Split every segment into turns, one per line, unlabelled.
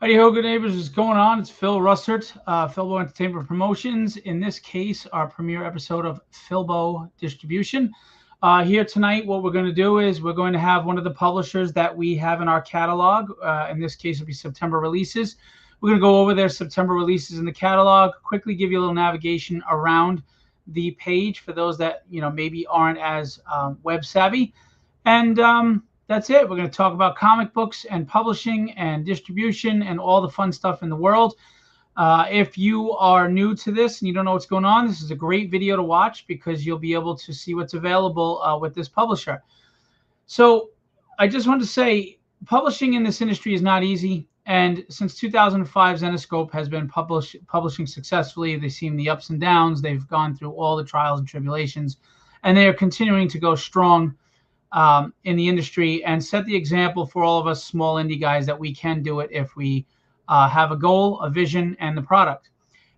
Howdy ho, good neighbors. What's going on? It's Phil Russertt, Philbo Entertainment Promotions. In this case, our premiere episode of Philbo Distribution. Here tonight, what we're going to do is we're going to have one of the publishers that we have in our catalog. In this case, it'll be September releases. We're going to go over their September releases in the catalog, quickly give you a little navigation around the page for those that maybe aren't as web savvy. And that's it. We're going to talk about comic books and publishing and distribution and all the fun stuff in the world. If you are new to this and you don't know what's going on, this is a great video to watch because you'll be able to see what's available with this publisher. So I just want to say publishing in this industry is not easy. And since 2005, Zenescope has been publishing successfully. They've seen the ups and downs. They've gone through all the trials and tribulations, and they are continuing to go strong in the industry and set the example for all of us small indie guys that we can do it if we have a goal, a vision, and the product.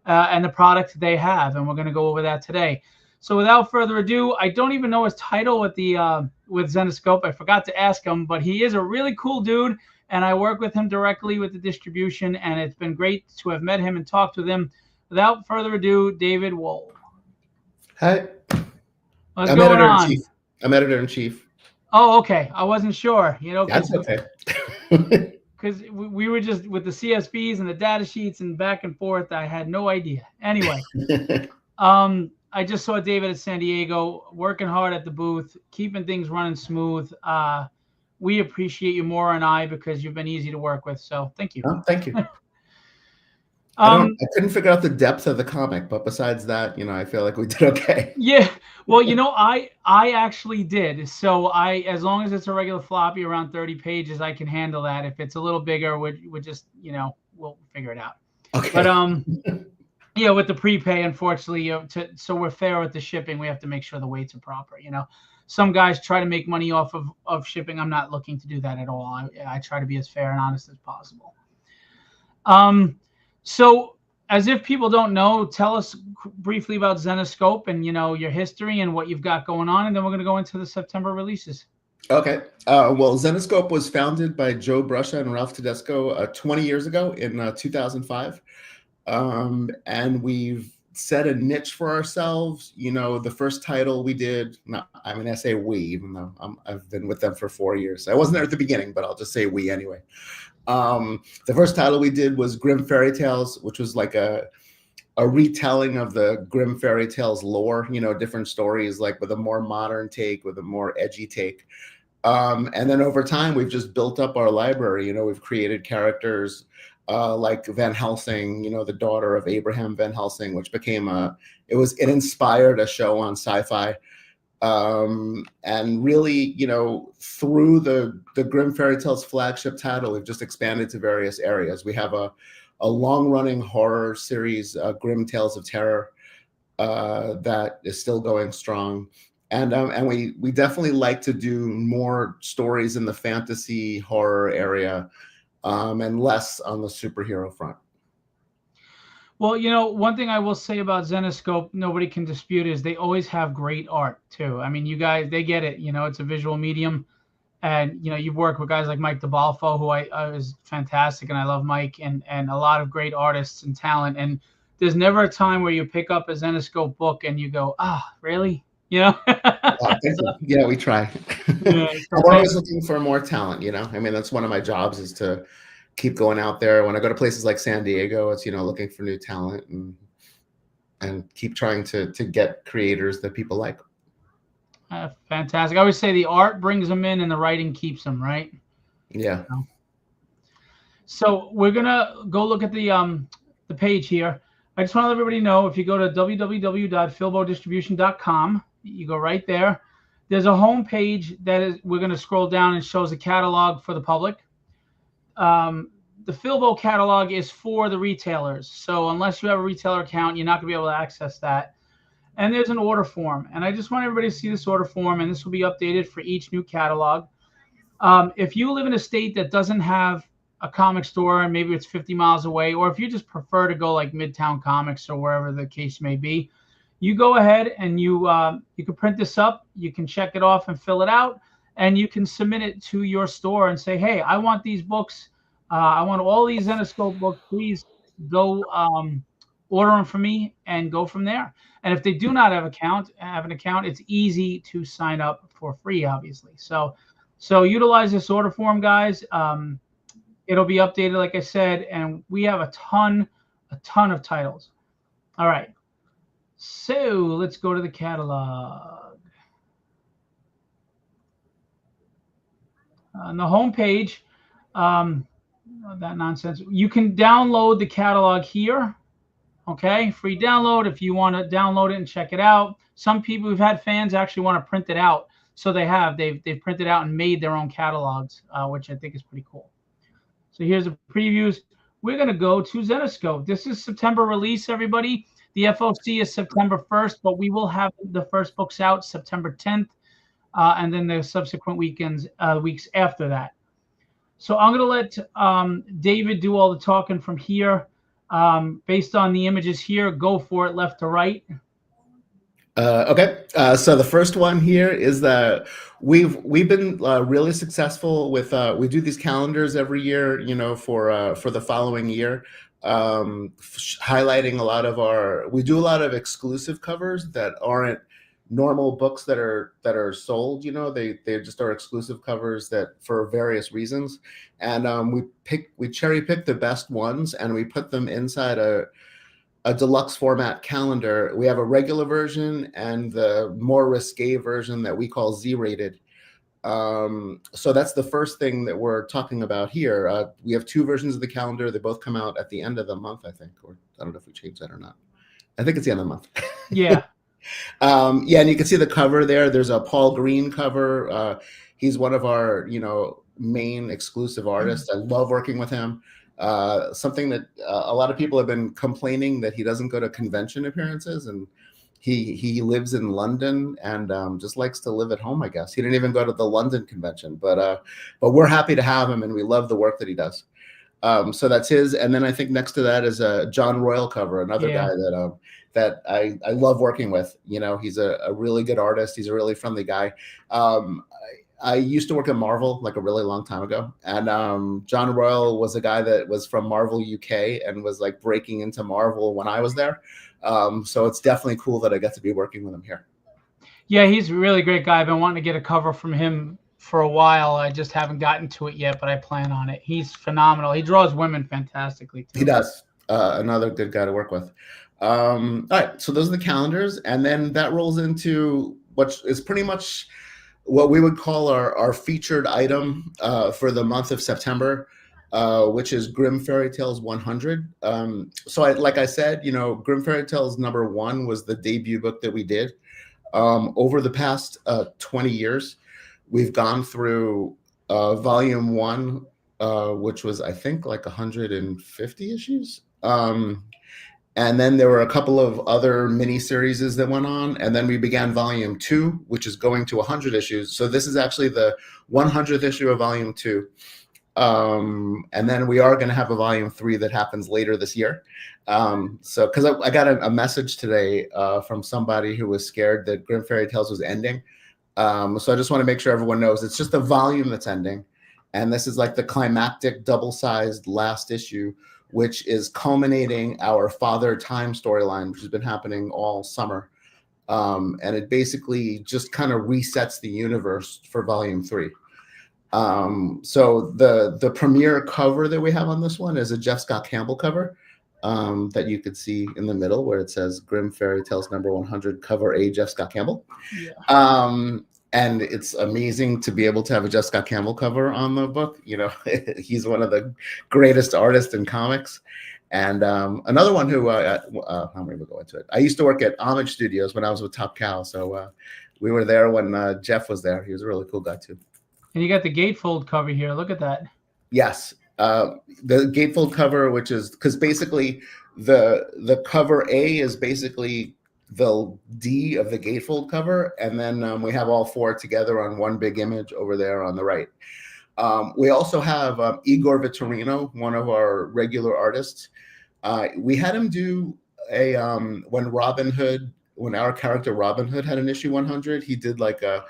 And the product they have, and we're going to go over that today. So without further ado, I don't even know his title with Zenescope. I forgot to ask him, but he is a really cool dude, and I work with him directly with the distribution, and it's been great to have met him and talked with him. Without further ado, David Wohl.
Hi.
What's going on?
I'm editor-in-chief.
Oh, okay. I wasn't sure.
That's okay.
Because we were just with the CSVs and the data sheets and back and forth. I had no idea. Anyway, I just saw David at San Diego working hard at the booth, keeping things running smooth. We appreciate you more and I because you've been easy to work with. So thank you.
Oh, thank you. I couldn't figure out the depth of the comic, but besides that, I feel like we did okay.
Yeah. Well, I actually did. So as long as it's a regular floppy around 30 pages, I can handle that. If it's a little bigger, we're just, we'll figure it out.
Okay.
But yeah, with the prepay, unfortunately, so we're fair with the shipping, we have to make sure the weights are proper. Some guys try to make money off of shipping. I'm not looking to do that at all. I try to be as fair and honest as possible. So as if people don't know, tell us briefly about Zenescope and, your history and what you've got going on. And then we're going to go into the September releases.
Okay. Well, Zenescope was founded by Joe Bruscia and Ralph Tedesco 20 years ago in 2005. And we've set a niche for ourselves. The first title we did, I'm going to say we, even though I've been with them for 4 years. I wasn't there at the beginning, but I'll just say we anyway. The first title we did was Grimm Fairy Tales, which was like a retelling of the Grimm Fairy Tales lore, different stories, like with a more modern take, with a more edgy take. And then over time, we've just built up our library. We've created characters like Van Helsing, the daughter of Abraham Van Helsing, which became it inspired a show on Sci-Fi. And really, through the Grimm Fairy Tales flagship title, we've just expanded to various areas. We have a long-running horror series, Grimm Tales of Terror, that is still going strong. And we definitely like to do more stories in the fantasy horror area, and less on the superhero front.
Well, one thing I will say about Zenescope, nobody can dispute, is they always have great art too. I mean, you guys, they get it. It's a visual medium, and you've worked with guys like Mike DeBalfo, who I is fantastic, and I love Mike, and a lot of great artists and talent. And there's never a time where you pick up a Zenescope book and you go, really?
Yeah, we try.
Yeah,
we're always looking for more talent. I mean, that's one of my jobs, is to keep going out there. When I go to places like San Diego, it's, looking for new talent and keep trying to get creators that people like.
Fantastic. I always say the art brings them in and the writing keeps them, right?
Yeah.
So we're going to go look at the page here. I just want to let everybody know, if you go to www.philbodistribution.com, you go right there. There's a home page we're going to scroll down and shows a catalog for the public. The Philbo catalog is for the retailers. So unless you have a retailer account, you're not going to be able to access that. And there's an order form. And I just want everybody to see this order form, and this will be updated for each new catalog. If you live in a state that doesn't have a comic store, and maybe it's 50 miles away, or if you just prefer to go like Midtown Comics or wherever the case may be, you go ahead and you can print this up, you can check it off and fill it out, and you can submit it to your store and say, hey, I want these books I want all these Zenescope books. Please go order them for me and go from there. And if they do not have an account, it's easy to sign up for free, obviously. So utilize this order form, guys. It'll be updated, like I said, and we have a ton of titles. All right. So let's go to the catalog. On the home page, that nonsense. You can download the catalog here. Okay, free download if you want to download it and check it out. Some people, we've had fans actually want to print it out, so they've printed out and made their own catalogs, which I think is pretty cool. So here's the previews. We're going to go to Zenescope. This is September release, everybody. The FOC is September 1st, but we will have the first books out September 10th, and then the subsequent weeks after that. So I'm going to let David do all the talking from here. Based on the images here, go for it left to right.
Okay, so the first one here is that we've been really successful with we do these calendars every year, for the following year, highlighting a lot of we do a lot of exclusive covers that aren't normal books that are sold. They just are exclusive covers that for various reasons, and we cherry pick the best ones and we put them inside a deluxe format calendar. We have a regular version and the more risque version that we call Z-rated. So that's the first thing that we're talking about here. We have two versions of the calendar. They both come out at the end of the month, I think, or I don't know if we changed that or not. I think it's the end of the month.
Yeah.
Yeah, and you can see the cover there. There's a Paul Green cover. He's one of our, main exclusive artists. I love working with him. Something that a lot of people have been complaining that he doesn't go to convention appearances, and he lives in London and just likes to live at home, I guess. He didn't even go to the London convention, but we're happy to have him, and we love the work that he does. So that's his, and then I think next to that is a John Royal cover, another guy that I love working with. He's a really good artist. He's a really friendly guy. I used to work at Marvel like a really long time ago, and John Royal was a guy that was from Marvel UK and was like breaking into Marvel when I was there. So it's definitely cool that I get to be working with him here.
Yeah, he's a really great guy. I've been wanting to get a cover from him for a while. I just haven't gotten to it yet, but I plan on it. He's phenomenal. He draws women fantastically too.
He does. Another good guy to work with. All right, so those are the calendars, and then that rolls into what is pretty much what we would call our featured item for the month of September, which is Grimm Fairy Tales 100. So like I said, Grimm Fairy Tales #1 was the debut book that we did. Over the past 20 years, we've gone through volume 1, which was, I think, like 150 issues. And then there were a couple of other mini series that went on. And then we began volume 2, which is going to 100 issues. So this is actually the 100th issue of volume 2. And then we are going to have a volume 3 that happens later this year. So because I got a message today from somebody who was scared that Grimm Fairy Tales was ending. So I just want to make sure everyone knows it's just a volume that's ending. And this is like the climactic double-sized last issue, which is culminating our Father Time storyline, which has been happening all summer. And it basically just kind of resets the universe for volume 3. So the premiere cover that we have on this one is a Jeff Scott Campbell cover that you could see in the middle where it says Grimm Fairy Tales #100, cover A, Jeff Scott Campbell. Yeah. And it's amazing to be able to have a Jeff Scott Campbell cover on the book. He's one of the greatest artists in comics. And another one who, how many will go into it? I used to work at Homage Studios when I was with Top Cow. So we were there when Jeff was there. He was a really cool guy too.
And you got the gatefold cover here. Look at that.
Yes. The gatefold cover, which is because basically the cover A is basically the D of the gatefold cover, and then we have all 4 together on one big image over there on the right. We also have Igor Vittorino, one of our regular artists. We had him do a when our character Robin Hood had an issue 100, he did like a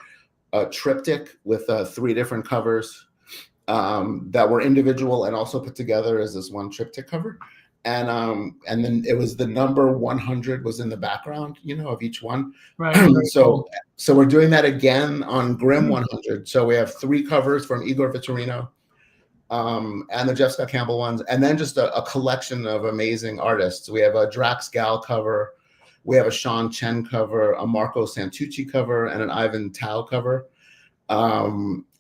triptych with 3 different covers. that were individual and also put together as this one triptych cover. And then it was the number 100 was in the background, of each one.
Right.
So we're doing that again on Grimm 100. So we have 3 covers from Igor Vittorino, and the Jessica Campbell ones, and then just a collection of amazing artists. We have a Drax Gal cover, we have a Sean Chen cover, a Marco Santucci cover, and an Ivan Tao cover.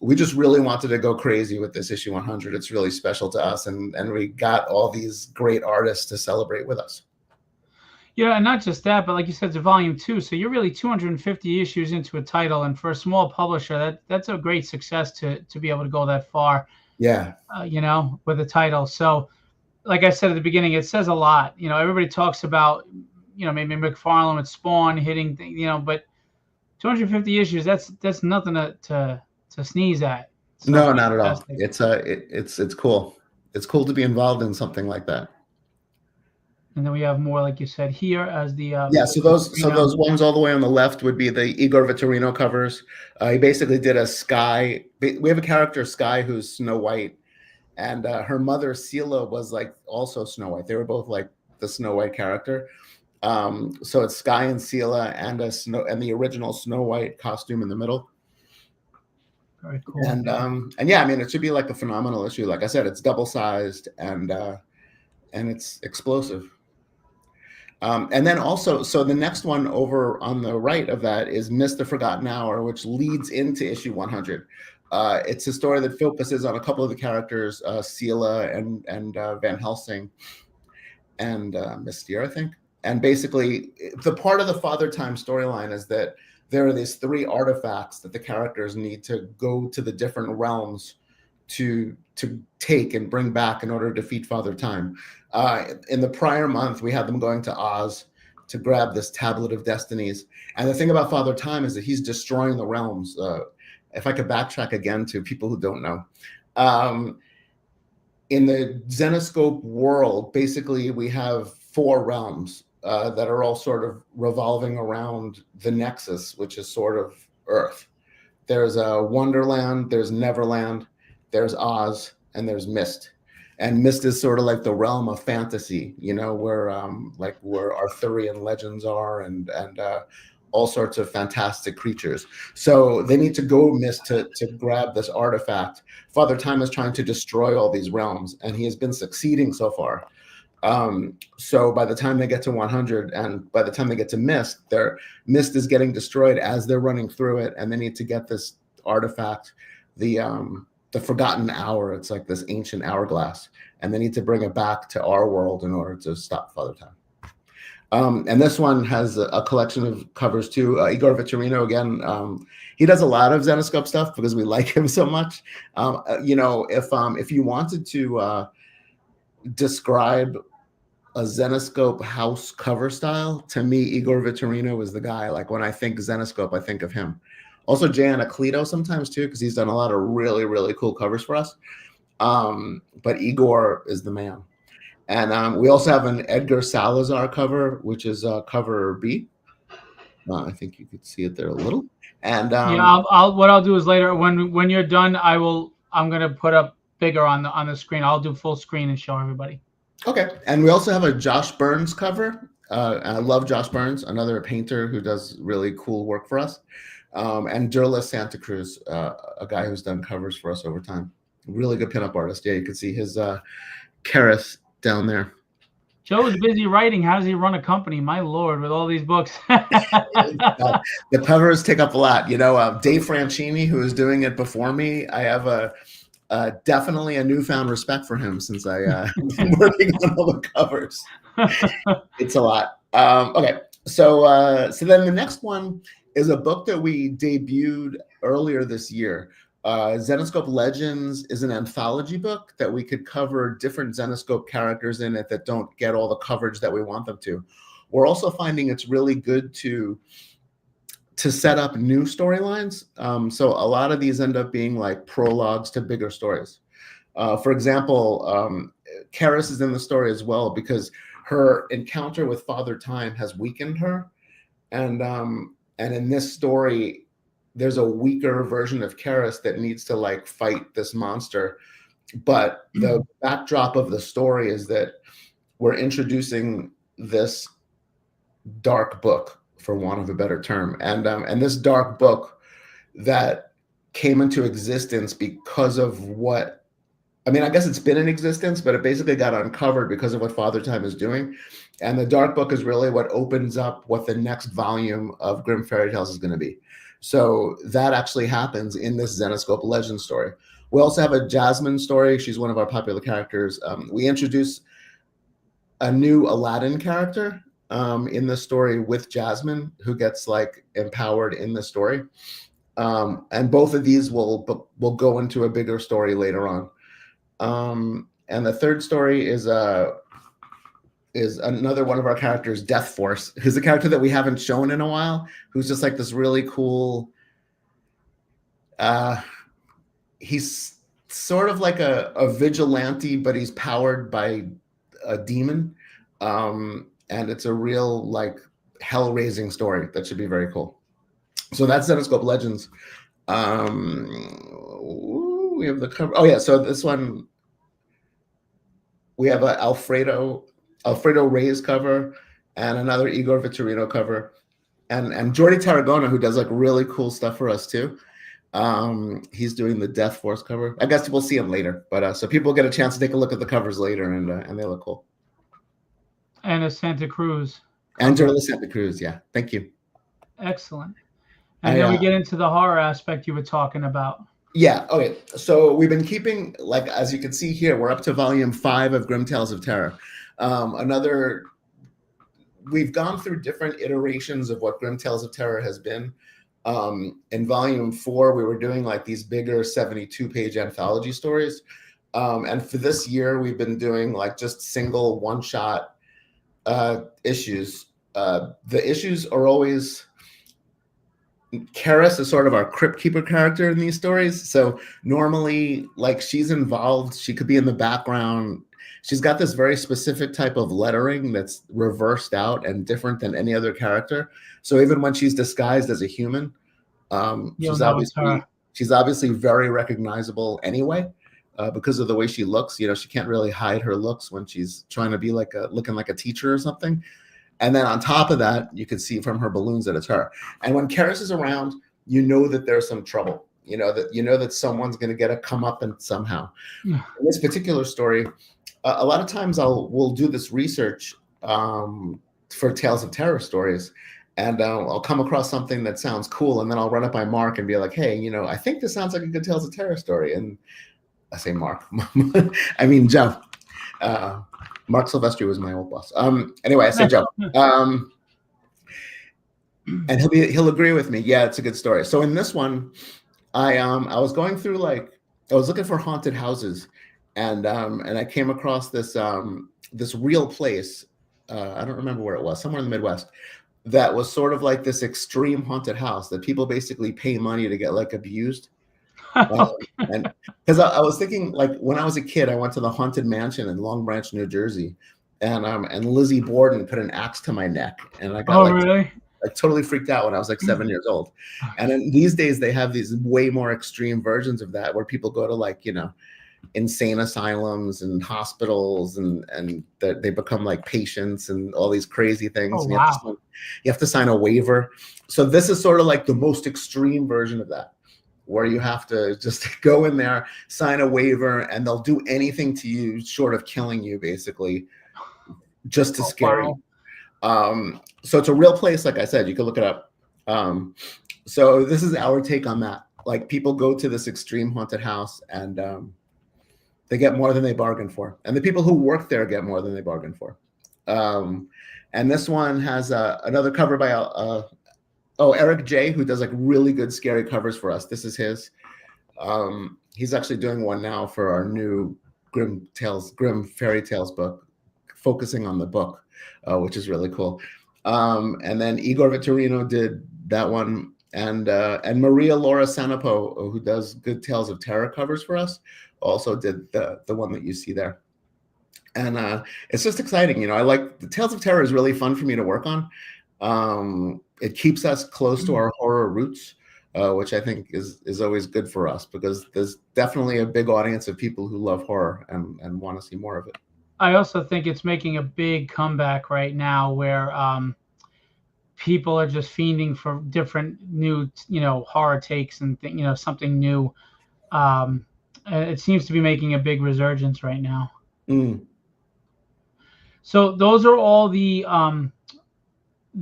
We just really wanted to go crazy with this issue 100. It's really special to us, and we got all these great artists to celebrate with us.
Yeah, and not just that, but like you said, it's a volume 2, so you're really 250 issues into a title, and for a small publisher, that's a great success to be able to go that far.
Yeah,
with a title. So, like I said at the beginning, it says a lot. Everybody talks about, maybe McFarlane with Spawn hitting, but 250 issues, that's nothing to sneeze at. So
no, not at all. It's cool. It's cool to be involved in something like that.
And then we have more, like you said, here as the
so those ones all the way on the left would be the Igor Vittorino covers. He basically did a Sky. We have a character, Sky, who's Snow White, and her mother Sela was like also Snow White. They were both like the Snow White character. So it's Sky and Sela and the original Snow White costume in the middle.
Very cool.
And yeah, I mean, it should be like a phenomenal issue. Like I said, it's double sized and it's explosive. And then also, so the next one over on the right of that is Miss the Forgotten Hour, which leads into issue 100. It's a story that focuses on a couple of the characters, Sela and Van Helsing and Mystere, I think. And basically, the part of the Father Time storyline is that there are these 3 artifacts that the characters need to go to the different realms to take and bring back in order to defeat Father Time. In the prior month, we had them going to Oz to grab this Tablet of Destinies. And the thing about Father Time is that he's destroying the realms. If I could backtrack again to people who don't know. In the Zenescope world, basically, we have 4 realms that are all sort of revolving around the Nexus, which is sort of Earth. There's Wonderland, there's Neverland, there's Oz, and there's Mist. And Mist is sort of like the realm of fantasy, where Arthurian legends are and all sorts of fantastic creatures. So they need to go Mist to grab this artifact. Father Time is trying to destroy all these realms, and he has been succeeding so far. So by the time they get to 100 and by the time they get to Mist, their Mist is getting destroyed as they're running through it, and they need to get this artifact, the Forgotten Hour. It's like this ancient hourglass, and they need to bring it back to our world in order to stop Father Time. And this one has a collection of covers too. Igor Vittorino, again, he does a lot of Zenescope stuff because we like him so much. If you wanted to describe a Zenescope house cover style, to me, Igor Vittorino is the guy. Like when I think Zenescope, I think of him. Also Jay Anacleto sometimes too, because he's done a lot of really, really cool covers for us. But Igor is the man. And we also have an Edgar Salazar cover, which is cover B. I think you could see it there a little. And
what I'll do is later when you're done, I'm gonna put up bigger on the screen. I'll do full screen and show everybody.
Okay. And we also have a Josh Burns cover. And I love Josh Burns, another painter who does really cool work for us. And Durla Santa Cruz, a guy who's done covers for us over time. Really good pinup artist. Yeah, you can see his Karis down there.
Joe's busy writing. How does he run a company? My Lord, with all these books.
The covers take up a lot. Dave Franchini, who is doing it before me, I have definitely a newfound respect for him since I've been working on all the covers. It's a lot. Okay, so then the next one is a book that we debuted earlier this year. Zenescope Legends is an anthology book that we could cover different Zenescope characters in it that don't get all the coverage that we want them to. We're also finding it's really good to set up new storylines. So a lot of these end up being like prologues to bigger stories. For example, Karis is in the story as well because her encounter with Father Time has weakened her. And in this story, there's a weaker version of Karis that needs to like fight this monster. But the backdrop of the story is that we're introducing this dark book, for want of a better term, and this dark book that came into existence because of what, I mean, I guess it's been in existence, but it basically got uncovered because of what Father Time is doing. And the dark book is really what opens up what the next volume of Grimm Fairy Tales is going to be. So that actually happens in this Zenescope Legend story. We also have a Jasmine story. She's one of our popular characters. We introduce a new Aladdin character in the story with Jasmine, who gets like empowered in the story. And both of these will go into a bigger story later on. And the third story is another one of our characters, Death Force, who's a character that we haven't shown in a while, who's just like this really cool. He's sort of like a vigilante, but he's powered by a demon. And it's a real like hell-raising story that should be very cool. So that's Zenescope Legends. We have the cover. Oh yeah, so this one we have a Alfredo Reyes cover and another Igor Vitorino cover, and Jordi Tarragona, who does like really cool stuff for us too. He's doing the Death Force cover. I guess we'll see him later, but so people get a chance to take a look at the covers later, and they look cool.
And a Santa Cruz.
And Jordi Santa Cruz, yeah. Thank you.
Excellent. And then we get into the horror aspect you were talking about.
Yeah, okay. So we've been keeping, like, as you can see here, we're up to volume 5 of Grimm Tales of Terror. We've gone through different iterations of what Grimm Tales of Terror has been. In volume 4, we were doing like these bigger 72-page anthology stories. And for this year, we've been doing like just single one-shot issues. The issues are always... Karis is sort of our crypt keeper character in these stories. So normally, like, she's involved. She could be in the background. She's got this very specific type of lettering that's reversed out and different than any other character. So even when she's disguised as a human, she's obviously very recognizable anyway, because of the way she looks. You know, she can't really hide her looks when she's trying to be like looking like a teacher or something. And then on top of that, you can see from her balloons that it's her. And when Karis is around, you know that there's some trouble. You know that someone's going to get a comeuppance somehow. Yeah. In this particular story, a lot of times we'll do this research for Tales of Terror stories, and I'll come across something that sounds cool, and then I'll run it by Mark and be like, "Hey, you know, I think this sounds like a good Tales of Terror story." And I say Mark, I mean Joe. Mark Silvestri was my old boss. Anyway, I said Joe, and he'll agree with me. Yeah, it's a good story. So in this one, I was going through, like, I was looking for haunted houses, and I came across this this real place. I don't remember where it was, somewhere in the Midwest, that was sort of like this extreme haunted house that people basically pay money to get like abused. And because I was thinking, like, when I was a kid, I went to the Haunted Mansion in Long Branch, New Jersey, and Lizzie Borden put an axe to my neck, and I got really? Like totally freaked out when I was like 7 years old. And then these days they have these way more extreme versions of that, where people go to, like, you know, insane asylums and hospitals, and they become like patients and all these crazy things.
Oh, wow.
You have to sign a waiver. So this is sort of like the most extreme version of that, where you have to just go in there, sign a waiver, and they'll do anything to you short of killing you, basically, just to scare you. So it's a real place, like I said, you can look it up. So this is our take on that. Like, people go to this extreme haunted house, and they get more than they bargained for. And the people who work there get more than they bargained for. And this one has another cover by Eric J., who does like really good scary covers for us. This is his. He's actually doing one now for our new Grimm Fairy Tales book, focusing on the book, which is really cool. And then Igor Vitorino did that one, and Maria Laura Sanapo, who does good Tales of Terror covers for us, also did the one that you see there. And it's just exciting, you know. I like the Tales of Terror is really fun for me to work on. It keeps us close to our horror roots. which I think is always good for us, because there's definitely a big audience of people who love horror and want to see more of it.
I also think it's making a big comeback right now, where people are just fiending for different new, horror takes and something new. It seems to be making a big resurgence right now. So those are all the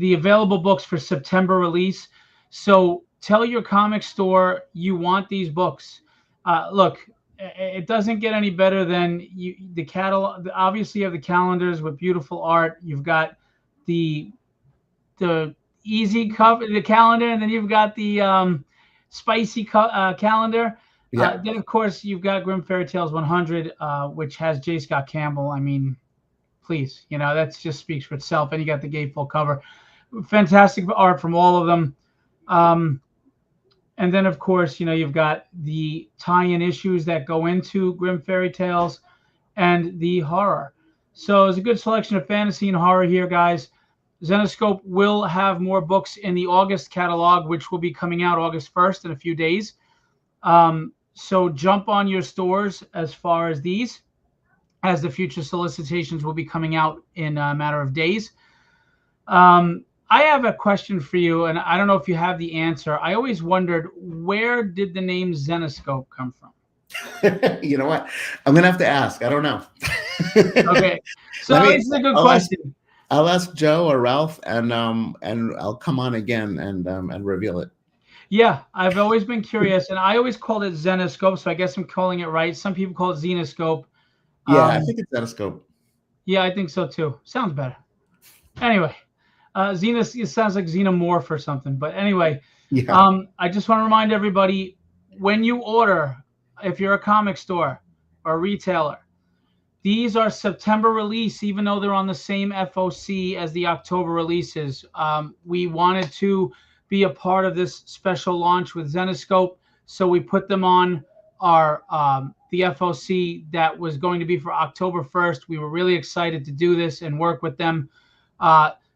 available books for September release. So tell your comic store you want these books. Look, it doesn't get any better than the catalog. Obviously, you have the calendars with beautiful art. You've got the easy cover, the calendar, and then you've got the spicy calendar.
Yeah.
Then, of course, you've got Grimm Fairy Tales 100, which has J. Scott Campbell. I mean, please, that just speaks for itself. And you got the gatefold cover. Fantastic art from all of them. And then, of course, you've got the tie-in issues that go into Grimm Fairy Tales and the horror. So it's a good selection of fantasy and horror here, guys. Zenescope will have more books in the August catalog, which will be coming out August 1st in a few days. So jump on your stores as far as these, as the future solicitations will be coming out in a matter of days. I have a question for you, and I don't know if you have the answer. I always wondered, where did the name Zenescope come from?
You know what? I'm going to have to ask. I don't know.
Okay. So this is a good question.
I'll ask Joe or Ralph, and I'll come on again and reveal it.
Yeah, I've always been curious, and I always called it Zenescope, so I guess I'm calling it right. Some people call it Zenescope.
Yeah, I think it's Zenescope.
Yeah, I think so too. Sounds better. Anyway, it sounds like Xenomorph or something. But anyway,
yeah.
I just want to remind everybody, when you order, if you're a comic store or a retailer, these are September release, even though they're on the same FOC as the October releases. We wanted to be a part of this special launch with Zenescope, so we put them on our the FOC that was going to be for October 1st. We were really excited to do this and work with them.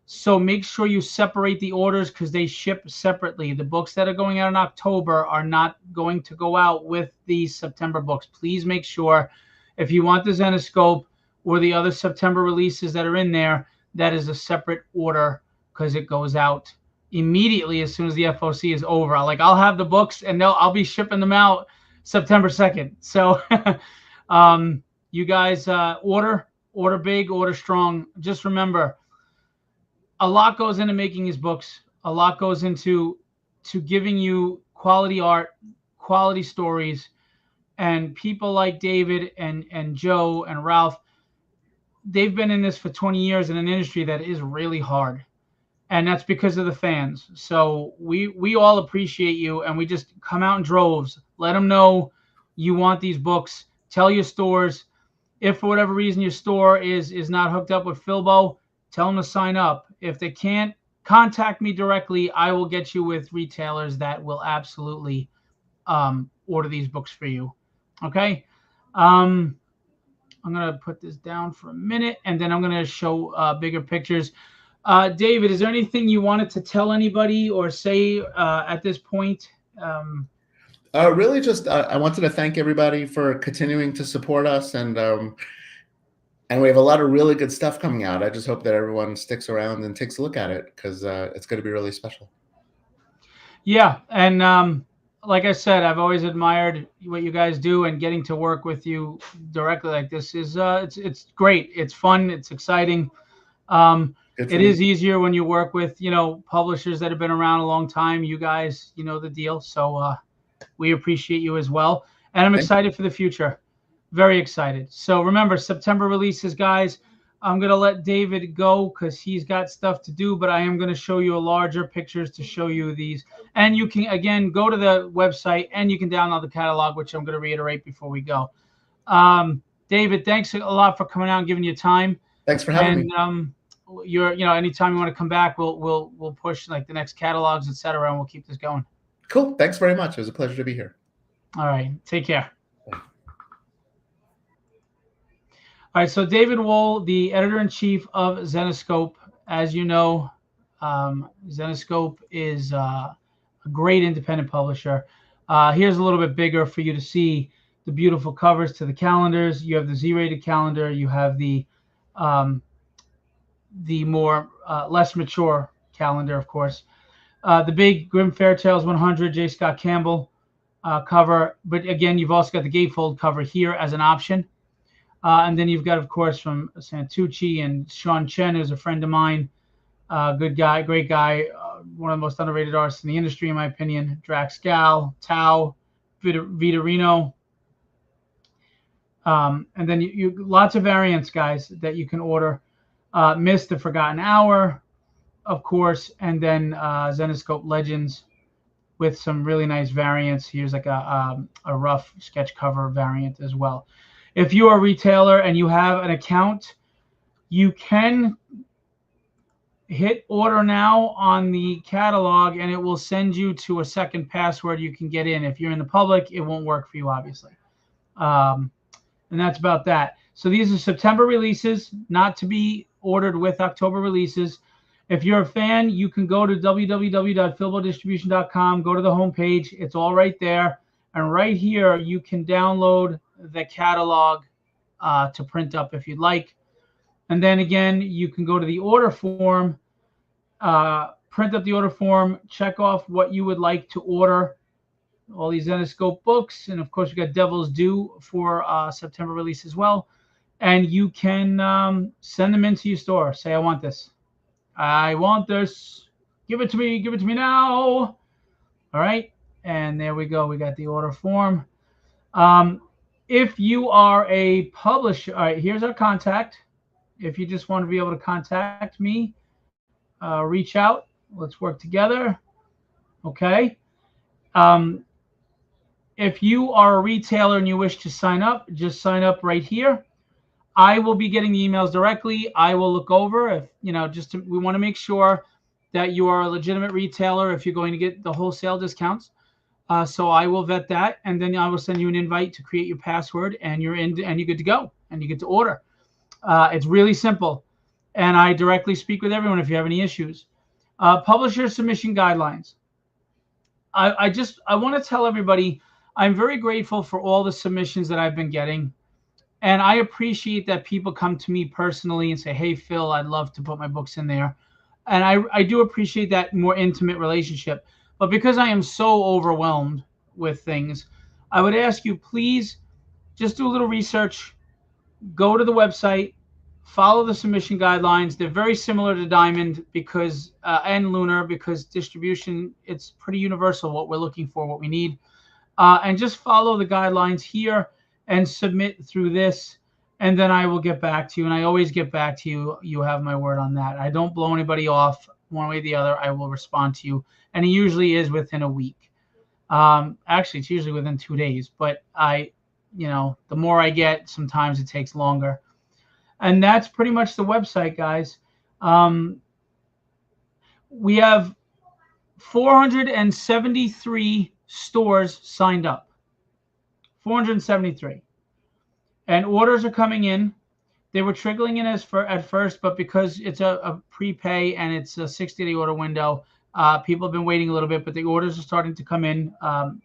So make sure you separate the orders, because they ship separately. The books that are going out in October are not going to go out with the September books. Please make sure, if you want the Zenescope or the other September releases that are in there, that is a separate order, because it goes out immediately as soon as the FOC is over. I'll have the books, and I'll be shipping them out September 2nd. So you guys order big, order strong. Just remember, a lot goes into making these books. A lot goes into giving you quality art, quality stories, and people like David and Joe and Ralph, they've been in this for 20 years in an industry that is really hard. And that's because of the fans. So we all appreciate you, and we just come out in droves. Let them know you want these books. Tell your stores. If for whatever reason your store is not hooked up with Philbo, tell them to sign up. If they can't, contact me directly. I will get you with retailers that will absolutely order these books for you. Okay? I'm going to put this down for a minute, and then I'm going to show bigger pictures. David, is there anything you wanted to tell anybody or say at this point?
Really, just I wanted to thank everybody for continuing to support us, and we have a lot of really good stuff coming out. I just hope that everyone sticks around and takes a look at it, because it's going to be really special. Yeah,
and like I said, I've always admired what you guys do, and getting to work with you directly like this is it's great. It's fun. It's exciting. It is easier when you work with, publishers that have been around a long time. You guys, the deal. So we appreciate you as well. And I'm excited for the future. Very excited. So remember, September releases, guys. I'm going to let David go because he's got stuff to do, but I am going to show you a larger pictures to show you these. And you can, again, go to the website and you can download the catalog, which I'm going to reiterate before we go. David, thanks a lot for coming out and giving you time.
Thanks for having me.
Anytime you want to come back, we'll push like the next catalogs, etc., and we'll keep this going.
Cool. Thanks very much. It was a pleasure to be here.
All right. Take care. All right. So David Wohl, the editor-in-chief of Zenescope, as you know, Zenescope is a a great independent publisher. Here's a little bit bigger for you to see the beautiful covers to the calendars. You have the Z-rated calendar. You have the more less mature calendar, of course. The big Grimm Fairy Tales 100 J. Scott Campbell cover. But again, you've also got the gatefold cover here as an option. And then you've got, of course, from Santucci and Sean Chen, who's a friend of mine. Good guy, great guy. One of the most underrated artists in the industry, in my opinion. Drax Gal, Tao, Vitorino. And then you lots of variants, guys, that you can order. Mist, the Forgotten Hour, of course, and then Zenescope Legends with some really nice variants. Here's like a rough sketch cover variant as well. If you are a retailer and you have an account, you can hit order now on the catalog, and it will send you to a second password you can get in. If you're in the public, it won't work for you, obviously. And that's about that. So these are September releases, not to be ordered with October releases. If you're a fan, you can go to www.philbodistribution.com, go to the homepage. It's all right there. And right here, you can download the catalog to print up if you'd like. And then again, you can go to the order form, print up the order form, check off what you would like to order. All these Zenescope books. And of course, we got Devil's Due for September release as well. And you can send them into your store. Say, I want this. I want this. Give it to me. Give it to me now. All right. And there we go. We got the order form. If you are a publisher, all right, here's our contact. If you just want to be able to contact me, reach out. Let's work together. Okay. If you are a retailer and you wish to sign up, just sign up right here. I will be getting the emails directly. I will look over if, we want to make sure that you are a legitimate retailer if you're going to get the wholesale discounts. So I will vet that, and then I will send you an invite to create your password, and you're in, and you're good to go, and you get to order. It's really simple, and I directly speak with everyone if you have any issues. Publisher submission guidelines. I want to tell everybody I'm very grateful for all the submissions that I've been getting. And I appreciate that people come to me personally and say, hey, Phil, I'd love to put my books in there. And I do appreciate that more intimate relationship. But because I am so overwhelmed with things, I would ask you, please just do a little research. Go to the website. Follow the submission guidelines. They're very similar to Diamond because and Lunar, because distribution, it's pretty universal what we're looking for, what we need. And just follow the guidelines here and submit through this, and then I will get back to you. And I always get back to you. You have my word on that. I don't blow anybody off one way or the other. I will respond to you. And it usually is within a week. Actually, it's usually within 2 days. But the more I get, sometimes it takes longer. And that's pretty much the website, guys. We have 473 stores signed up. 473. And orders are coming in. They were trickling in at first, but because it's a prepay and it's a 60-day order window, people have been waiting a little bit, but the orders are starting to come in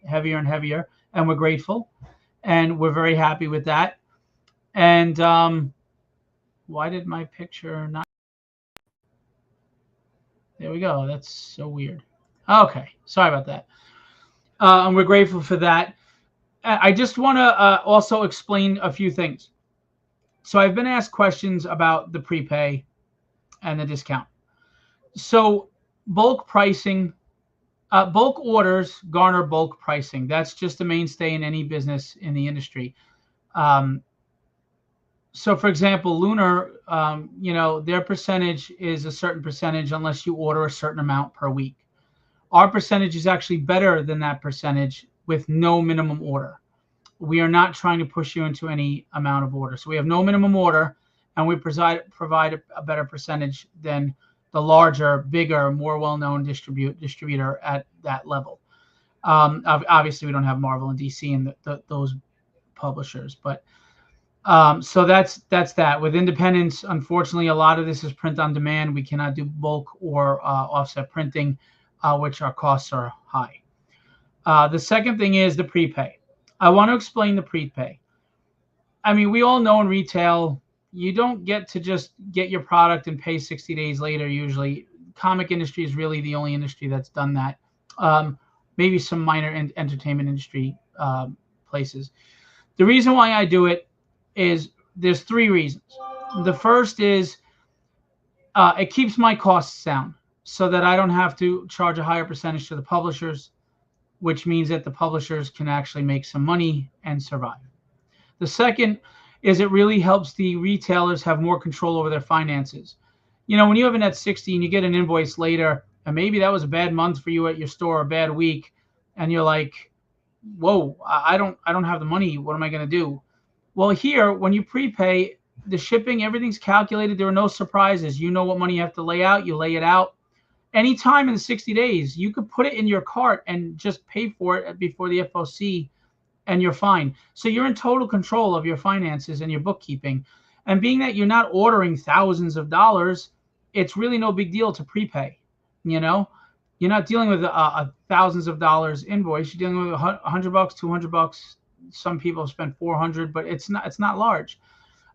heavier and heavier, and we're grateful. And we're very happy with that. And why did my picture not? There we go. That's so weird. Okay. Sorry about that. And we're grateful for that. I just want to also explain a few things. So I've been asked questions about the prepay and the discount. So bulk pricing, bulk orders garner bulk pricing. That's just a mainstay in any business in the industry. So for example, Lunar, their percentage is a certain percentage unless you order a certain amount per week. Our percentage is actually better than that percentage with no minimum order. We are not trying to push you into any amount of order. So we have no minimum order, and we provide a better percentage than the larger, bigger, more well-known distributor at that level. Obviously, we don't have Marvel and DC and those publishers, but so that's that. With independents, unfortunately, a lot of this is print on demand. We cannot do bulk or offset printing. which our costs are high. The second thing is the prepay. I want to explain the prepay. I mean, we all know in retail, you don't get to just get your product and pay 60 days later. Usually, comic industry is really the only industry that's done that. Maybe some minor entertainment industry places. The reason why I do it is there's three reasons. The first is it keeps my costs down so that I don't have to charge a higher percentage to the publishers, which means that the publishers can actually make some money and survive. The second is it really helps the retailers have more control over their finances. You know, when you have a net 60 and you get an invoice later, and maybe that was a bad month for you at your store, a bad week, and you're like, whoa, I don't have the money. What am I going to do? Well, here, when you prepay, the shipping, everything's calculated. There are no surprises. You know what money you have to lay out. You lay it out. Anytime in the 60 days, you could put it in your cart and just pay for it before the FOC, and you're fine. So you're in total control of your finances and your bookkeeping. And being that you're not ordering thousands of dollars, it's really no big deal to prepay. You know, you're not dealing with a thousands of dollars invoice. You're dealing with $100, $200. Some people spend $400, but it's not large.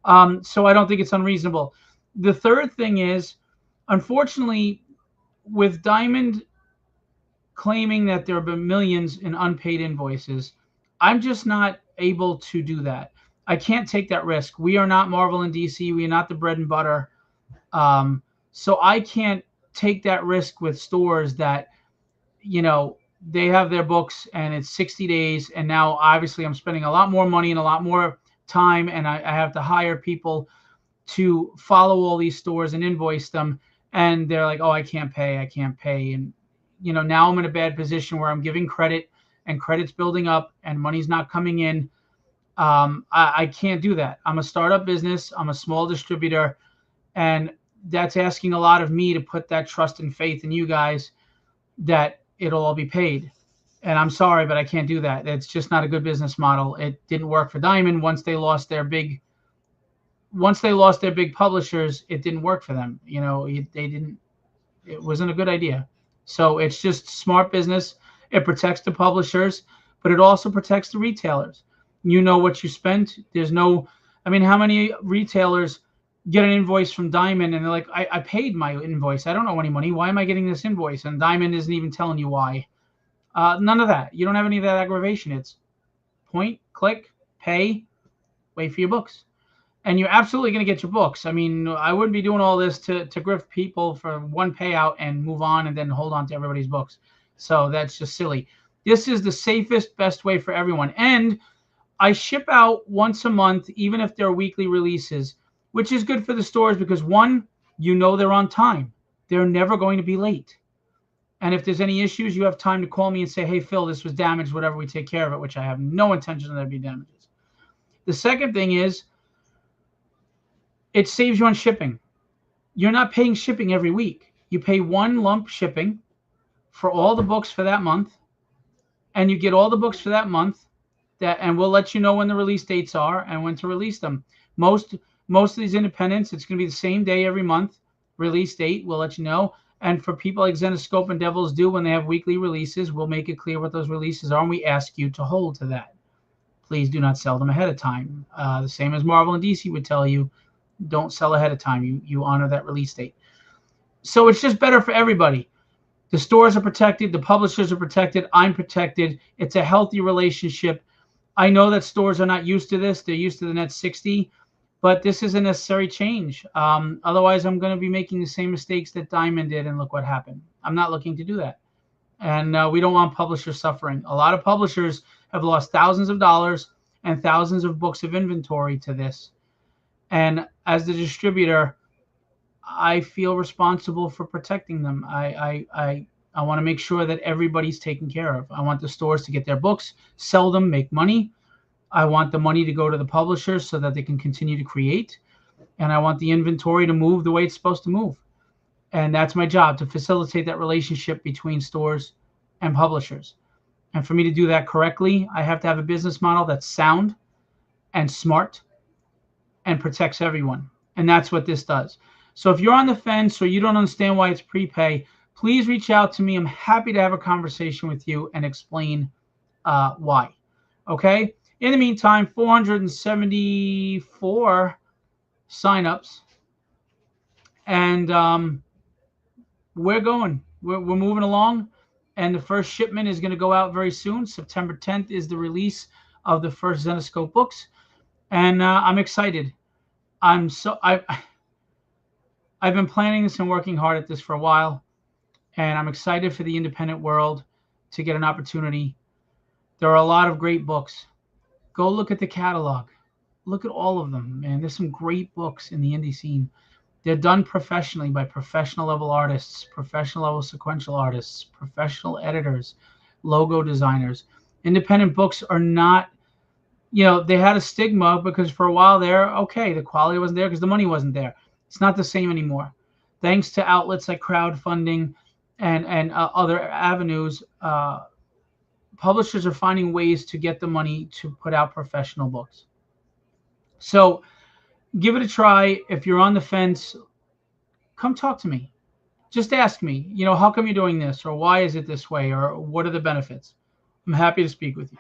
So I don't think it's unreasonable. The third thing is, unfortunately, with Diamond claiming that there have been millions in unpaid invoices, I'm just not able to do that. I can't take that risk. We are not Marvel and DC. We are not the bread and butter. So I can't take that risk with stores that, you know, they have their books and it's 60 days. And now obviously I'm spending a lot more money and a lot more time. And I have to hire people to follow all these stores and invoice them. And they're like, oh, I can't pay. And, you know, now I'm in a bad position where I'm giving credit and credit's building up and money's not coming in. I can't do that. I'm a startup business. I'm a small distributor. And that's asking a lot of me to put that trust and faith in you guys that it'll all be paid. And I'm sorry, but I can't do that. It's just not a good business model. It didn't work for Diamond. Once they lost their big publishers, it didn't work for them. You know, it wasn't a good idea. So it's just smart business. It protects the publishers, but it also protects the retailers. You know what you spent. I mean, how many retailers get an invoice from Diamond and they're like, I paid my invoice. I don't owe any money. Why am I getting this invoice? And Diamond isn't even telling you why. None of that. You don't have any of that aggravation. It's point, click, pay, wait for your books. And you're absolutely going to get your books. I mean, I wouldn't be doing all this to grift people for one payout and move on and then hold on to everybody's books. So that's just silly. This is the safest, best way for everyone. And I ship out once a month, even if they're weekly releases, which is good for the stores because, one, you know they're on time. They're never going to be late. And if there's any issues, you have time to call me and say, hey, Phil, this was damaged, whatever, we take care of it, which I have no intention of there be damages. The second thing is it saves you on shipping. You're not paying shipping every week. You pay one lump shipping for all the books for that month, and you get all the books for that month, and we'll let you know when the release dates are and when to release them. Most of these independents, it's going to be the same day every month, release date, we'll let you know. And for people like Zenescope and Devils do, when they have weekly releases, we'll make it clear what those releases are, and we ask you to hold to that. Please do not sell them ahead of time. The same as Marvel and DC would tell you, don't sell ahead of time. You honor that release date. So it's just better for everybody. The stores are protected. The publishers are protected. I'm protected. It's a healthy relationship. I know that stores are not used to this. They're used to the net 60, but this is a necessary change. Otherwise, I'm going to be making the same mistakes that Diamond did, and look what happened. I'm not looking to do that. And we don't want publishers suffering. A lot of publishers have lost thousands of dollars and thousands of books of inventory to this. And as the distributor, I feel responsible for protecting them. I want to make sure that everybody's taken care of. I want the stores to get their books, sell them, make money. I want the money to go to the publishers so that they can continue to create. And I want the inventory to move the way it's supposed to move. And that's my job, to facilitate that relationship between stores and publishers. And for me to do that correctly, I have to have a business model that's sound and smart and protects everyone. And that's what this does. So if you're on the fence or you don't understand why it's prepay, please reach out to me. I'm happy to have a conversation with you and explain why. Okay. In the meantime, 474 signups, and we're going. We're moving along, and the first shipment is going to go out very soon. September 10th is the release of the first Zenescope books, and I'm excited. I've been planning this and working hard at this for a while, and I'm excited for the independent world to get an opportunity. There are a lot of great books. Go look at the catalog. Look at all of them, man. There's some great books in the indie scene. They're done professionally by professional level artists, professional level sequential artists, professional editors, logo designers. Independent books are not, they had a stigma because for a while there, okay, the quality wasn't there because the money wasn't there. It's not the same anymore. Thanks to outlets like crowdfunding and other avenues, publishers are finding ways to get the money to put out professional books. So give it a try. If you're on the fence, come talk to me. Just ask me, how come you're doing this, or why is it this way, or what are the benefits? I'm happy to speak with you.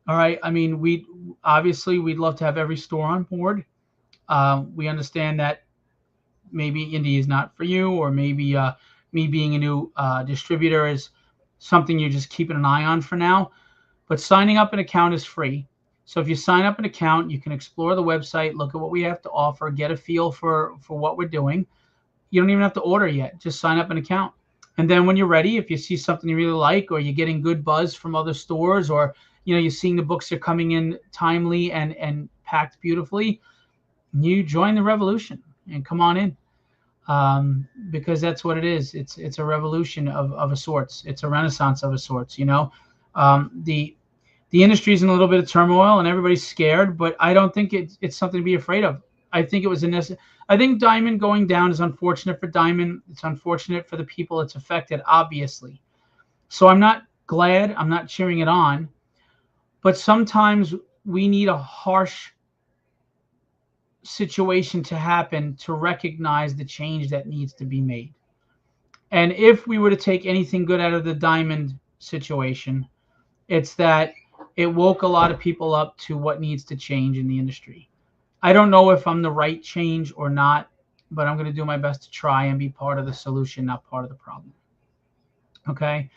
All right. I mean, we'd love to have every store on board. We understand that maybe indie is not for you, or maybe me being a new distributor is something you're just keeping an eye on for now. But signing up an account is free. So if you sign up an account, you can explore the website, look at what we have to offer, get a feel for what we're doing. You don't even have to order yet. Just sign up an account. And then when you're ready, if you see something you really like, or you're getting good buzz from other stores, or you're seeing the books are coming in timely and packed beautifully, you join the revolution and come on in. Because that's what it is. It's a revolution of a sorts. It's a renaissance of a sorts. The industry's in a little bit of turmoil and everybody's scared, but I don't think it's something to be afraid of. I think it was I think Diamond going down is unfortunate for Diamond. It's unfortunate for the people it's affected, obviously. So I'm not glad. I'm not cheering it on. But sometimes we need a harsh situation to happen to recognize the change that needs to be made. And if we were to take anything good out of the Diamond situation, it's that it woke a lot of people up to what needs to change in the industry. I don't know if I'm the right change or not, but I'm going to do my best to try and be part of the solution, not part of the problem. Okay.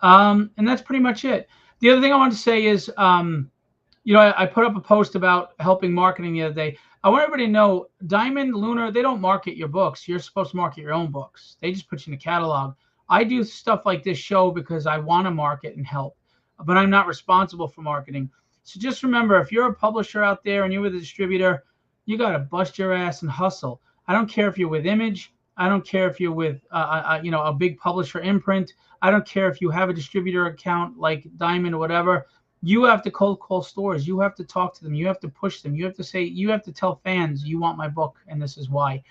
And that's pretty much it. The other thing I want to say is, I put up a post about helping marketing the other day. I want everybody to know Diamond, Lunar, they don't market your books. You're supposed to market your own books. They just put you in a catalog. I do stuff like this show because I want to market and help, but I'm not responsible for marketing. So just remember, if you're a publisher out there and you're with a distributor, you got to bust your ass and hustle. I don't care if you're with Image. I don't care if you're with, a big publisher imprint. I don't care if you have a distributor account like Diamond or whatever. You have to cold call stores. You have to talk to them. You have to push them. You have to tell fans, you want my book, and this is why.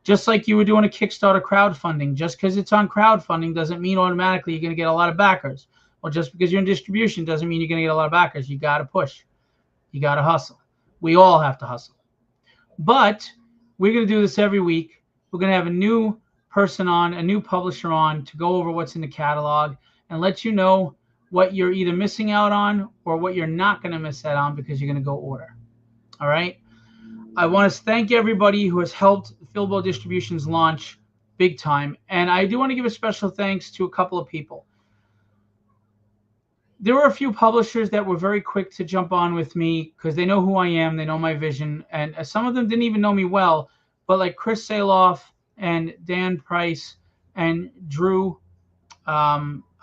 Just like you were doing a Kickstarter crowdfunding. Just because it's on crowdfunding doesn't mean automatically you're going to get a lot of backers. Well, just because you're in distribution doesn't mean you're going to get a lot of backers. You got to push. You got to hustle. We all have to hustle. But we're going to do this every week. We're going to have a new person on, a new publisher on to go over what's in the catalog and let you know what you're either missing out on or what you're not going to miss out on because you're going to go order. All right. I want to thank everybody who has helped Philbo Distribution's launch big time. And I do want to give a special thanks to a couple of people. There were a few publishers that were very quick to jump on with me because they know who I am. They know my vision. And some of them didn't even know me well, but like Chris Saloff and Dan Price and Drew.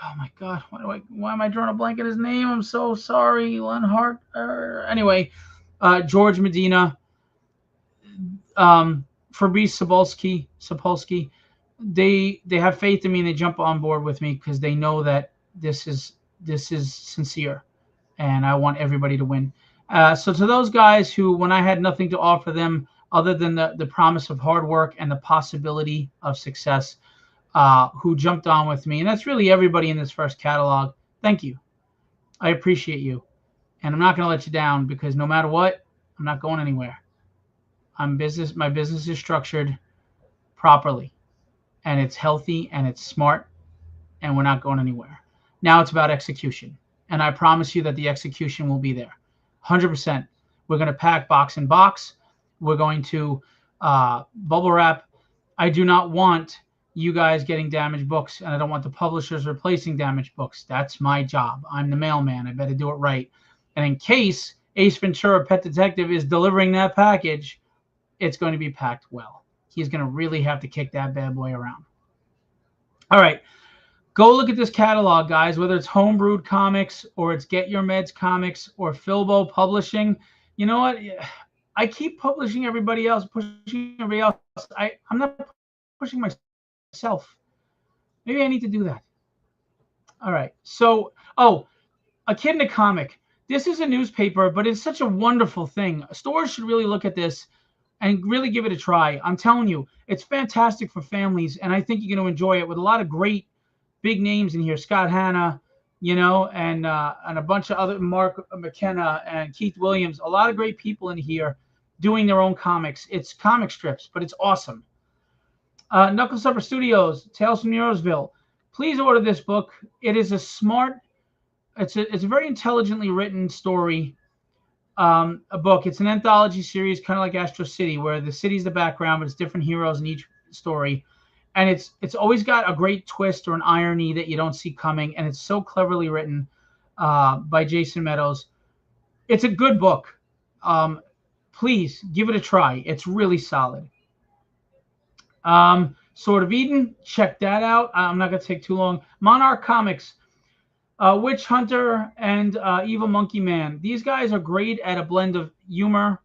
Oh my God, why am I drawing a blank at his name? I'm so sorry. Lenhart. Anyway, George Medina, Fabrice Sapolsky. They have faith in me and they jump on board with me because they know that this is sincere and I want everybody to win. So to those guys who, when I had nothing to offer them other than the promise of hard work and the possibility of success, who jumped on with me, and that's really everybody in this first catalog, thank you. I appreciate you. And I'm not going to let you down because no matter what, I'm not going anywhere. My business is structured properly. and it's healthy and it's smart, and we're not going anywhere. Now it's about execution. And I promise you that the execution will be there. 100%. We're going to pack box in box. We're going to bubble wrap. I do not want you guys getting damaged books, and I don't want the publishers replacing damaged books. That's my job. I'm the mailman. I better do it right. And in case Ace Ventura Pet Detective is delivering that package, it's going to be packed well. He's going to really have to kick that bad boy around. All right. Go look at this catalog, guys, whether it's Homebrewed Comics or it's Get Your Meds Comics or Philbo Publishing. You know what? I keep pushing everybody else. I'm not pushing myself. Maybe I need to do that. All right. So, A Kid in a Comic. This is a newspaper, but it's such a wonderful thing. Stores should really look at this and really give it a try. I'm telling you, it's fantastic for families, and I think you're going to enjoy it with a lot of great big names in here. Scott Hanna, and a bunch of other, Mark McKenna and Keith Williams. A lot of great people in here doing their own comics. It's comic strips, but it's awesome. Knucklesucker Studios, Tales from Neurosville. Please order this book. It is a smart, it's a very intelligently written story. A book. It's an anthology series, kind of like Astro City, where the city's the background, but it's different heroes in each story. And it's always got a great twist or an irony that you don't see coming. And it's so cleverly written by Jason Meadows. It's a good book. Please give it a try. It's really solid. Sword of Eden, check that out. I'm not going to take too long. Monarch Comics, Witch Hunter and Evil Monkey Man. These guys are great at a blend of humor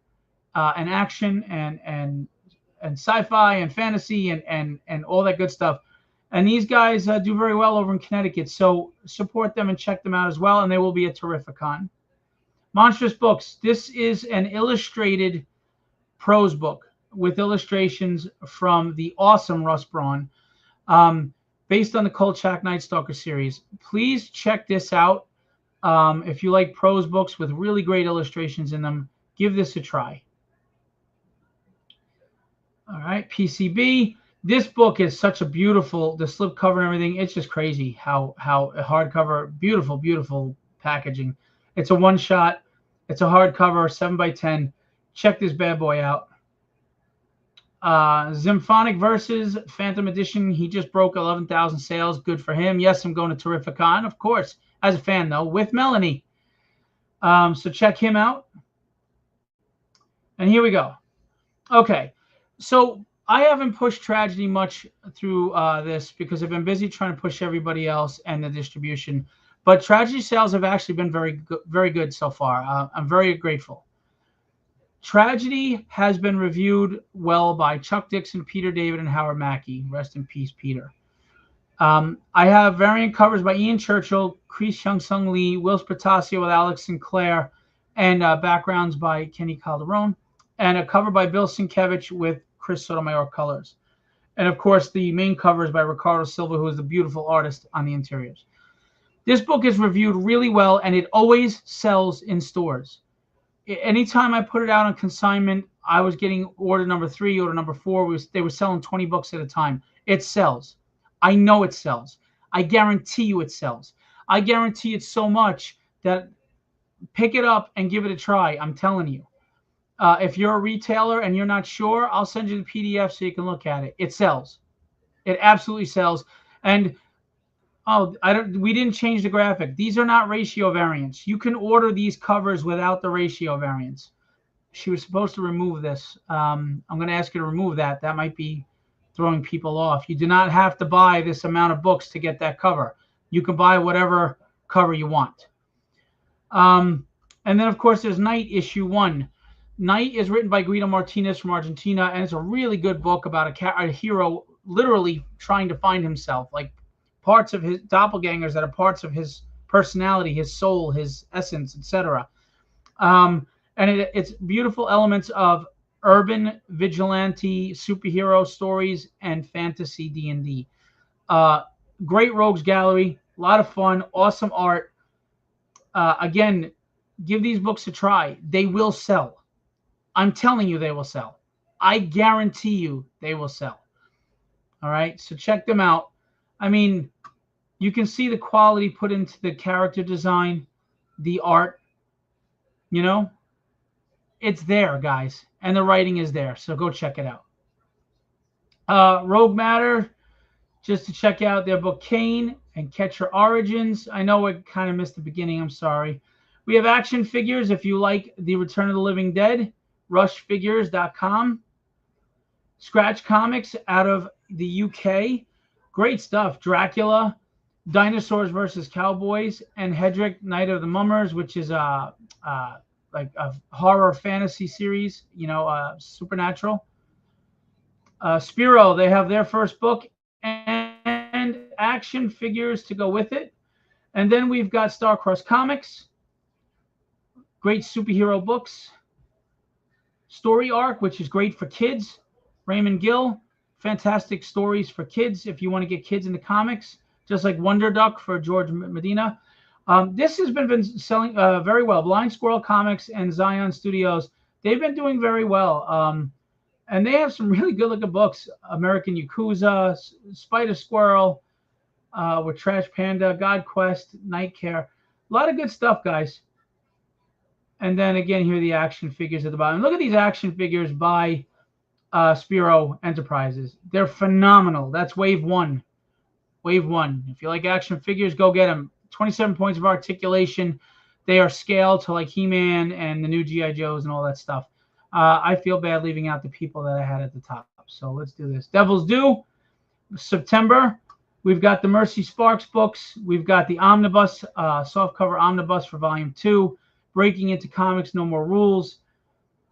and action and sci-fi and fantasy and all that good stuff. And these guys do very well over in Connecticut. So support them and check them out as well. And they will be at Terrificon. Monstrous Books. This is an illustrated prose book with illustrations from the awesome Russ Braun, based on the Kolchak Night Stalker series. Please check this out. If you like prose books with really great illustrations in them, give this a try. All right, PCB. This book is such a beautiful, the slip cover and everything. It's just crazy how a hardcover, beautiful, beautiful packaging. It's a one-shot. It's a hardcover, 7x10. Check this bad boy out. Symphonic Verses, Phantom Edition. He just broke 11,000 sales. Good for him. Yes, I'm going to Terrificon, of course, as a fan, though, with Melanie. So check him out. And here we go. Okay. So I haven't pushed Tragedy much through this because I've been busy trying to push everybody else and the distribution. But Tragedy sales have actually been very good so far. I'm very grateful. Tragedy has been reviewed well by Chuck Dixon, Peter David, and Howard Mackey. Rest in peace, Peter. I have variant covers by Ian Churchill, Chris Hyung-Sung Lee, Will Spatasio with Alex Sinclair, and backgrounds by Kenny Calderon, and a cover by Bill Sienkiewicz with Chris Sotomayor colors. And, of course, the main cover is by Ricardo Silva, who is the beautiful artist on the interiors. This book is reviewed really well, and it always sells in stores. Anytime I put it out on consignment, I was getting order number 3, order number 4. They were selling 20 books at a time. It sells. I know it sells. I guarantee you it sells. I guarantee it so much that pick it up and give it a try. I'm telling you. If you're a retailer and you're not sure, I'll send you the PDF so you can look at it. It sells. It absolutely sells. And we didn't change the graphic. These are not ratio variants. You can order these covers without the ratio variants. She was supposed to remove this. I'm going to ask you to remove that. That might be throwing people off. You do not have to buy this amount of books to get that cover. You can buy whatever cover you want. And then, of course, there's Night issue 1. Night is written by Guido Martinez from Argentina, and it's a really good book about a hero literally trying to find himself, like parts of his doppelgangers that are parts of his personality, his soul, his essence, etc. And it's beautiful elements of urban vigilante superhero stories and fantasy D&D. Great rogues gallery, a lot of fun, awesome art. Again, give these books a try. They will sell. I'm telling you they will sell. I guarantee you they will sell. All right, so check them out. I mean, you can see the quality put into the character design, the art, you know, it's there, guys, and the writing is there. So go check it out. Rogue Matter, just to check out their book Kane and Catch Her Origins. I know I kind of missed the beginning. I'm sorry. We have action figures if you like the Return of the Living Dead, rushfigures.com. Scratch Comics out of the UK. Great stuff. Dracula, Dinosaurs versus Cowboys, and Hedrick, Night of the Mummers, which is like a horror fantasy series, you know, supernatural. Spiro, they have their first book and action figures to go with it. And then we've got Starcross Comics, great superhero books. Story Arc, which is great for kids. Raymond Gill, fantastic stories for kids if you want to get kids into comics, just like Wonder Duck for George Medina. This has been selling very well. Blind Squirrel Comics and Zion Studios, they've been doing very well. And they have some really good looking books. American Yakuza, Spider Squirrel, with Trash Panda, God Quest, Night Care. A lot of good stuff, guys. And then again, here are the action figures at the bottom. Look at these action figures by Spiro Enterprises. They're phenomenal. That's wave one. Wave one. If you like action figures, go get them. 27 points of articulation. They are scaled to like He-Man and the new G.I. Joes and all that stuff. I feel bad leaving out the people that I had at the top. So let's do this. Devil's Due, September. We've got the Mercy Sparks books. We've got the Omnibus, softcover Omnibus for Volume 2. Breaking into Comics, No More Rules.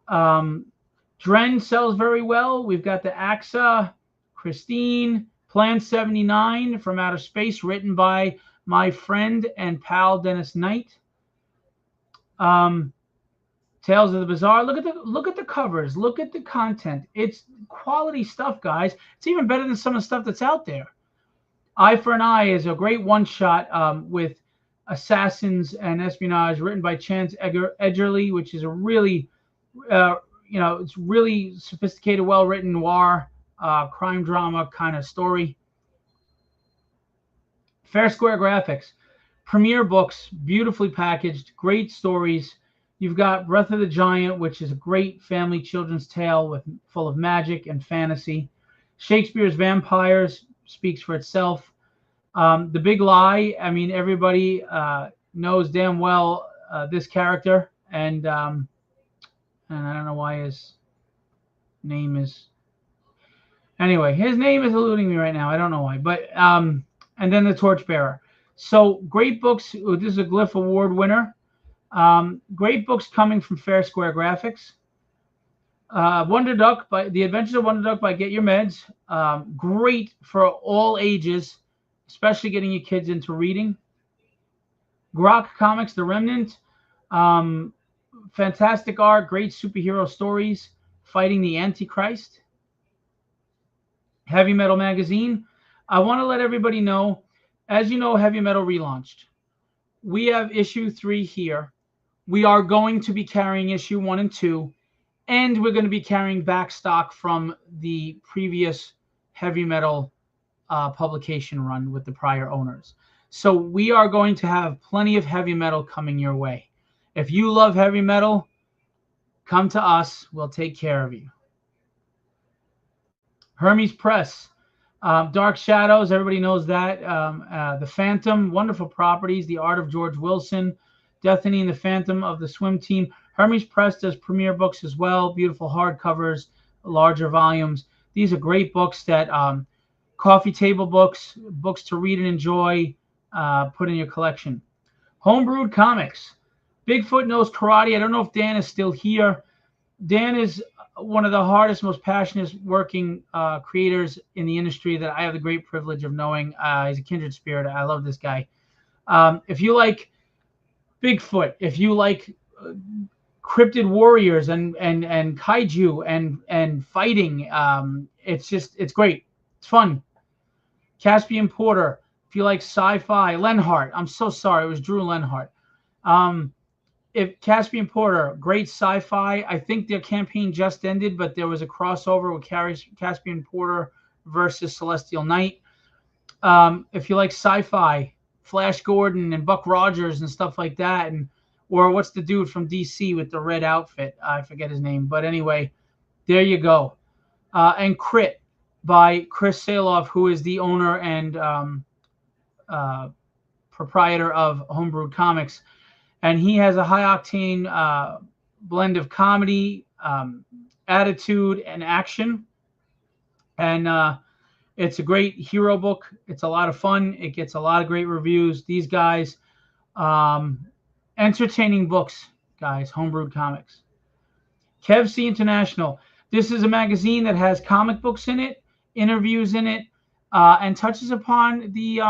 Dren sells very well. We've got the AXA, Christine, Plan 79 from Outer Space, written by my friend and pal Dennis Knight. Tales of the Bizarre. Look at the covers. Look at the content. It's quality stuff, guys. It's even better than some of the stuff that's out there. Eye for an Eye is a great one-shot with assassins and espionage, written by Chance Edgerly, which is a really, it's really sophisticated, well-written noir crime drama kind of story. Fair Square Graphics, Premier Books, beautifully packaged, great stories. You've got Breath of the Giant, which is a great family children's tale full of magic and fantasy. Shakespeare's Vampires speaks for itself. The Big Lie, I mean, everybody knows damn well this character, and I don't know why his name is. Anyway, his name is eluding me right now. I don't know why, but and then The Torchbearer. So great books. This is a Glyph Award winner. Great books coming from Fair Square Graphics. Wonder Duck by The Adventures of Wonder Duck by Get Your Meds. Great for all ages, especially getting your kids into reading. Grok Comics, The Remnant. Fantastic art, great superhero stories, fighting the Antichrist. Heavy Metal Magazine. I want to let everybody know, as you know, Heavy Metal relaunched. We have issue 3 here. We are going to be carrying issue 1 and 2, and we're going to be carrying back stock from the previous Heavy Metal publication run with the prior owners. So we are going to have plenty of Heavy Metal coming your way. If you love Heavy Metal, come to us. We'll take care of you. Hermes Press. Dark Shadows, everybody knows that. The Phantom, wonderful properties. The Art of George Wilson. Destiny and the Phantom of the Swim Team. Hermes Press does premiere books as well. Beautiful hardcovers, larger volumes. These are great books that coffee table books, books to read and enjoy, put in your collection. Homebrewed Comics. Bigfoot Knows Karate. I don't know if Dan is still here. Dan is one of the hardest, most passionate working creators in the industry that I have the great privilege of knowing. He's a kindred spirit. I love this guy. If you like Bigfoot, if you like cryptid warriors and kaiju and fighting, it's great. It's fun. Caspian Porter. If you like sci-fi, Lenhart. I'm so sorry. It was Drew Lenhart. If Caspian Porter, great sci-fi. I think their campaign just ended, but there was a crossover with Caspian Porter versus Celestial Knight. If you like sci-fi, Flash Gordon and Buck Rogers and stuff like that, or what's the dude from DC with the red outfit? I forget his name, but anyway, there you go. And Crit by Chris Saloff, who is the owner and proprietor of Homebrewed Comics, and he has a high-octane blend of comedy, attitude, and action, and it's a great hero book. It's a lot of fun. It gets a lot of great reviews. These guys, entertaining books, guys. Homebrewed Comics. Kev C International. This is a magazine that has comic books in it, interviews in it, and touches upon the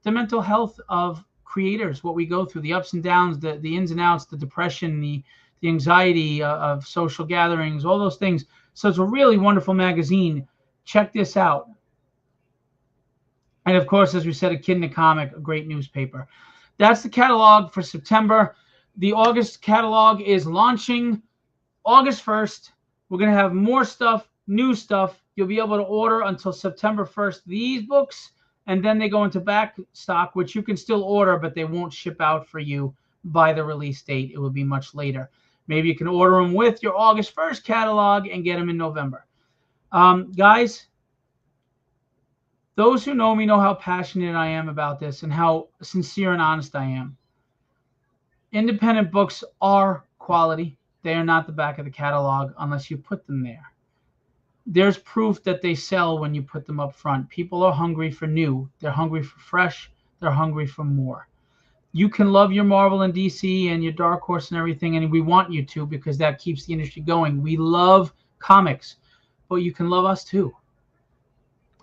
mental health of creators, what we go through, the ups and downs, the ins and outs, the depression, the anxiety of social gatherings, all those things. So it's a really wonderful magazine. Check this out. And of course, as we said, A Kid in a Comic, a great newspaper. That's the catalog for September. The August catalog is launching August 1st. We're going to have more stuff, new stuff. You'll be able to order until September 1st these books, and then they go into back stock, which you can still order, but they won't ship out for you by the release date. It will be much later. Maybe you can order them with your August 1st catalog and get them in November. Guys, those who know me know how passionate I am about this and how sincere and honest I am. Independent books are quality. They are not the back of the catalog unless you put them there. There's proof that they sell when you put them up front. People are hungry for new. They're hungry for fresh. They're hungry for more. You can love your Marvel and DC and your Dark Horse and everything, and we want you to because that keeps the industry going. We love comics, but you can love us too.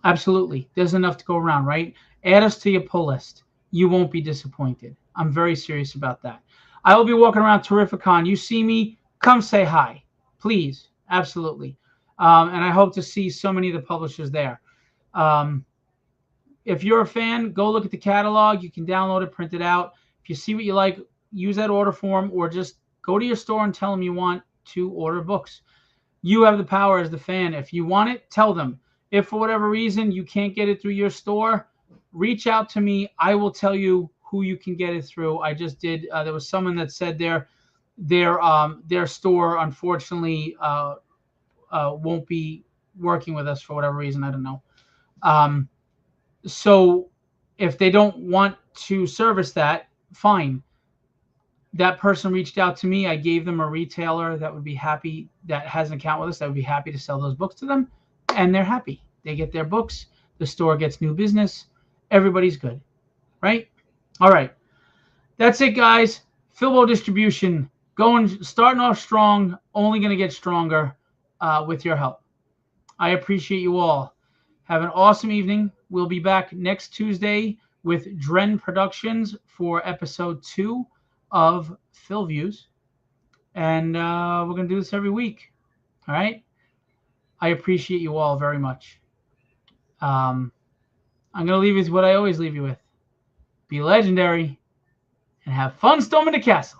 Absolutely. There's enough to go around, right? Add us to your pull list. You won't be disappointed. I'm very serious about that. I will be walking around Terrificon. You see me, come say hi. Please. Absolutely. And I hope to see so many of the publishers there. If you're a fan, go look at the catalog. You can download it, print it out. If you see what you like, use that order form, or just go to your store and tell them you want to order books. You have the power as the fan. If you want it, tell them. If for whatever reason you can't get it through your store, reach out to me. I will tell you who you can get it through. I just did. There was someone that said their store unfortunately won't be working with us for whatever reason. I don't know. So if they don't want to service that, fine. That person reached out to me. I gave them a retailer that would be happy, that has an account with us, that would be happy to sell those books to them. And they're happy. They get their books. The store gets new business. Everybody's good, right? All right. That's it, guys. Philbo Distribution, starting off strong, only going to get stronger with your help. I appreciate you all. Have an awesome evening. We'll be back next Tuesday with Dren Productions for episode 2 of Philviews. And we're going to do this every week. All right? I appreciate you all very much. I'm going to leave you with what I always leave you with. Be legendary and have fun storming the castle.